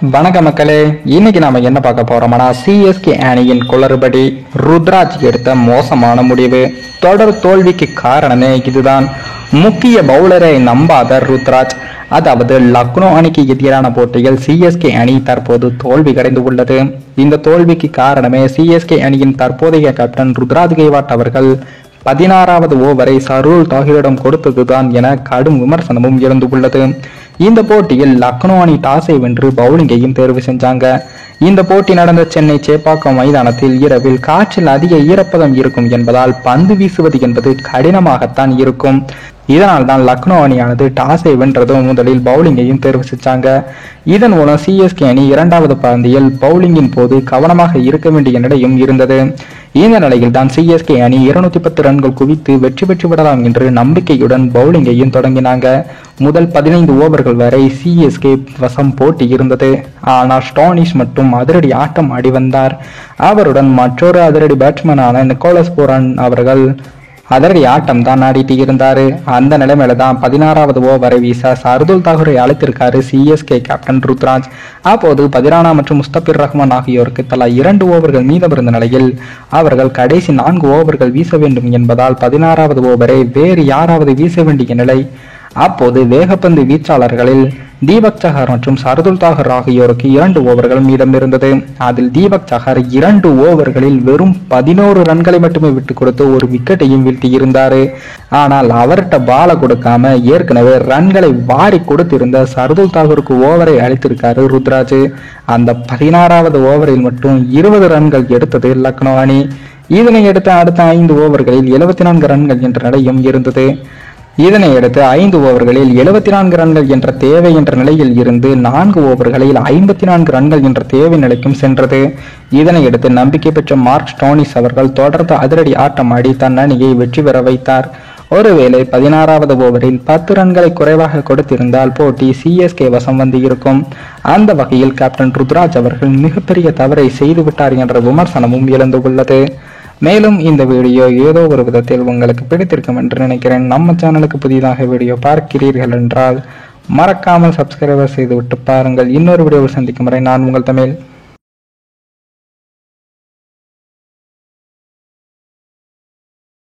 வணக்க மக்களே, இன்னைக்கு நாம என்ன பார்க்க போறோம்னா சிஎஸ்கே அணியின் குளறுபடி, ருத்ராஜ் எடுத்த மோசமான முடிவு. தொடர் தோல்விக்கு காரணமே இதுதான். முக்கிய பவுலரை நம்பாத ருத்ராஜ். அதாவது லக்னோ அணிக்கு எதிரான போட்டியில் சிஎஸ்கே அணி தற்போது தோல்வி அடைந்து உள்ளது. இந்த தோல்விக்கு காரணமே சிஎஸ்கே அணியின் தற்போதைய கேப்டன் ருத்ராஜ் கெய்க்வாட் அவர்கள் 16வது ஓவரை சர்துல் தாகூரிடம் கொடுத்ததுதான் என கடும் விமர்சனமும் இருந்து உள்ளது. இந்த போட்டியில் லக்னோ அணி டாஸை வென்று பவுலிங்கையும் தேர்வு செஞ்சாங்க. இந்த போட்டி நடந்த சென்னை சேப்பாக்கம் மைதானத்தில் இரவில் காற்றில் அதிக ஈரப்பதம் இருக்கும் என்பதால் பந்து வீசுவது என்பது கடினமாகத்தான் இருக்கும். இதனால் தான் லக்னோ அணியானது டாஸை வென்றதும் முதலில் பவுலிங்கையும் தேர்வு செஞ்சாங்க. இதன் மூலம் சிஎஸ்கே அணி இரண்டாவது பந்தியில் பவுலிங்கின் போது கவனமாக இருக்க வேண்டிய நிலையும் இருந்தது. இந்த நிலையில் தான் சிஎஸ்கே அணி 210 ரன்கள் குவித்து வெற்றி பெற்று விடலாம் என்று நம்பிக்கையுடன் பவுலிங்கையும் தொடங்கினாங்க. முதல் 15 ஓவர்கள் வரை சிஎஸ்கே வசம் போட்டி இருந்தது. ஆனால் ஸ்டானிஷ் மட்டும் அதிரடி ஆட்டம் ஆடி வந்தார். அவருடன் மற்றொரு அதிரடி பேட்ஸ்மேனான நிக்கோலஸ் பூரன் அவர்கள் அதிரடி ஆட்டம் தான் ஆடிட்டு இருந்தாரு. அந்த நிலைமையில தான் 16வது ஓவரை வீச சர்துல் தாகூரை அழைத்திருக்காரு சிஎஸ்கே கேப்டன் ருத்ராஜ். அப்போது பதிரானா மற்றும் முஸ்தபிர் ரஹ்மான் ஆகியோருக்கு தலா 2 ஓவர்கள் மீதமிருந்த நிலையில் அவர்கள் கடைசி 4 ஓவர்கள் வீச வேண்டும் என்பதால் 16வது ஓவரை வேறு யாராவது வீச வேண்டிய நிலை. அப்போது வேகப்பந்து வீச்சாளர்களில் தீபக் சஹர் மற்றும் சர்துல் தாகூர் ஆகியோருக்கு 2 ஓவர்கள் மீதம் இருந்தது. அதில் தீபக் சஹர் 2 ஓவர்களில் வெறும் 11 ரன்களை மட்டுமே விட்டு கொடுத்து ஒரு விக்கெட்டையும் வீழ்த்தி இருந்தாரு. ஆனால் அவர்கிட்ட பால கொடுக்காம ஏற்கனவே ரன்களை வாரி கொடுத்திருந்த சர்துல் தாகூருக்கு ஓவரை அளித்திருக்காரு ருத்ராஜ். அந்த 16வது ஓவரில் மட்டும் 20 ரன்கள் எடுத்தது லக்னோ அணி. இதனை அடுத்த 5 ஓவர்களில் 74 ரன்கள் என்ற நிலையும் இருந்தது. இதனையடுத்து 5 ஓவர்களில் 74 ரன்கள் என்ற தேவை என்ற நிலையில் இருந்து 4 ஓவர்களில் 54 ரன்கள் என்ற தேவை நிலைக்கும் சென்றது. இதனையடுத்து நம்பிக்கை பெற்ற மார்க் ஸ்டோனிஸ் அவர்கள் தொடர்ந்து அதிரடி ஆட்டமாடி தன் அணியை வெற்றி பெற வைத்தார். ஒருவேளை 16வது ஓவரில் 10 ரன்களை குறைவாக கொடுத்திருந்தால் போட்டி சிஎஸ்கே வசம் வந்து இருக்கும். அந்த வகையில் கேப்டன் ருத்ராஜ் அவர்கள் மிகப்பெரிய தவறை செய்துவிட்டார் என்ற விமர்சனமும் எழுந்து உள்ளது. மேலும் இந்த வீடியோ ஏதோ ஒரு விதத்தில் உங்களுக்கு பிடித்திருக்கும் என்று நினைக்கிறேன். நம்ம சேனலுக்கு புதிதாக வீடியோ பார்க்கிறீர்கள் என்றால் மறக்காமல் சப்ஸ்கிரைபர் செய்துவிட்டு பாருங்கள். இன்னொரு வீடியோவில் சந்திக்கும் வரை நான் உங்கள் தமிழ்.